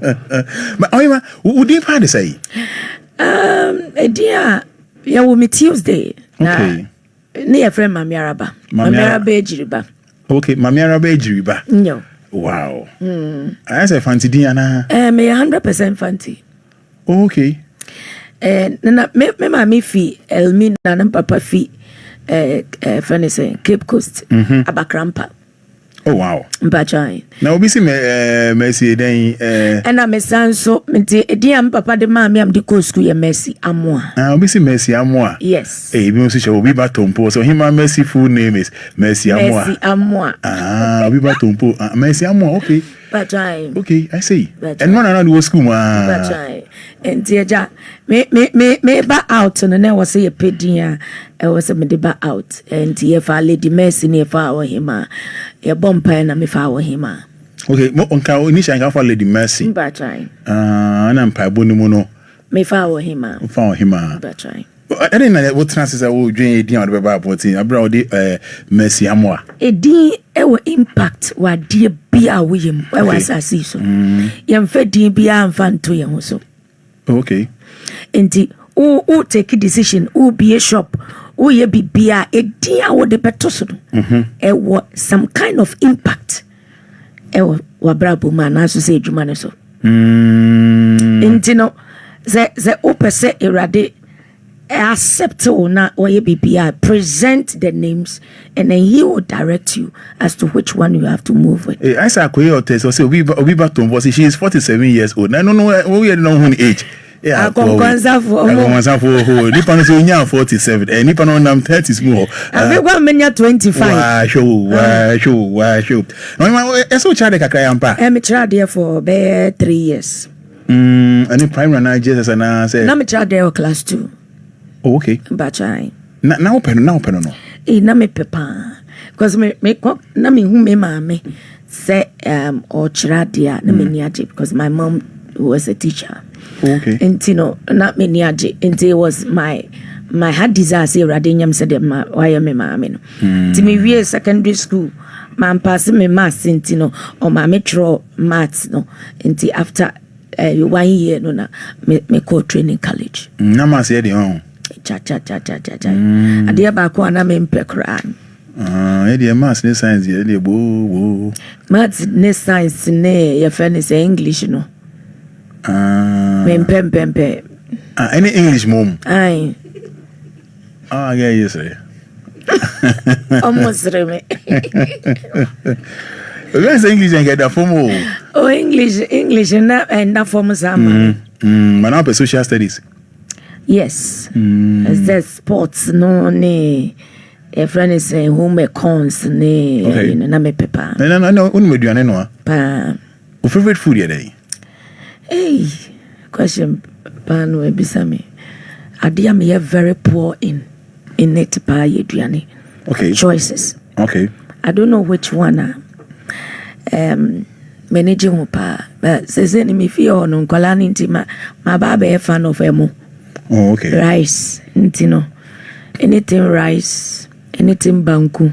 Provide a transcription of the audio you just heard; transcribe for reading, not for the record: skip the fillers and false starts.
But Ohemaa, who did you say? Dear, yeah, we meet Tuesday. Okay. Near friend Mamiaraba. Mamiaraba Ejiriba. Okay, Mamiaraba Ejiriba. No. Wow. I say Fante Diana. Me 100% Fante. Okay. Me fi Elmina and Papa fi Cape Coast. Abakrampa. Oh wow. Mbachai. Now we see Mercy then and I'm a son so dear Papa de Mammy am the coast school Mercy Amoa. We see Mercy Amoa. Yes. Eh, we shall be batompo. So Ohemaa Mercy full name is Mercy Amoa. Mercy Amoa. We batompo. Mercy Amoa. Okay. Bachai. Okay, I see. And one another school ma. Bachai. And dear me ba out and then was say a pedia. I was a mediba out and if I lady Mercy near for him. A bumper and me for him. Okay, mo onka initially for Lady Mercy. Bachai. And I'm Pabonumono. Me for him. For him. Bachai. I didn't know what transfers I would drink the other about I brought the Mercy Amoa. A D impact what dear be a William. Where was I see so? Yam fed dear be and fan to you also. Okay. And who take a decision, who be a shop, who ye be a dear what the petoso. What some kind of impact. What brabo man as to say Jumanaso. And you know, the upper say erade. Accept or not or BPI, present the names and then he will direct you as to which one you have to move with. I say Koyote, so say we baton was she is 47 years old. I don't know we don't know her age. Yeah, I conquer for who Nippon is only 47 and Nippon on them 30 more. I think 25. Show. No, so child kakayampa. I'm a child there for 3 years. Any primary Jesus and I say. I'm a child there class 2. Oh, okay. Bachai. Now open no. Na me pepa. Because me na me who me mama say or chiradia na me niaje because my mom was a teacher. Oh, okay. And you know not me niaje and it was my heart desire say radinyam said why me mama no. Ti me we secondary school man pass me maths you know or my metro maths no until after 1 year no na me co training college. Na ma say the Cha. Adia ba ko na me mpekra. The maths ne science the bo. Maths ne science ne your friend is English no. Me pempe. Any English mom? Aye. Yeah, you say. Almost me. Where's English and get that form? Oh, English and that form sama. Man up social studies. Yes. The sports no ne. A friend is home econs ne. Okay. Na me pepa. No. Unmeduane no. Pa. Your favorite food day? Hey, question. Pan we bisame. Adia me very poor in it pa yeduane. Okay. Choices. Okay. I don't know which one. Managing pa, but says me feel on Kolani intima. My baba a fan of emo. Oh, okay. Rice, intino. Anything rice, anything banku.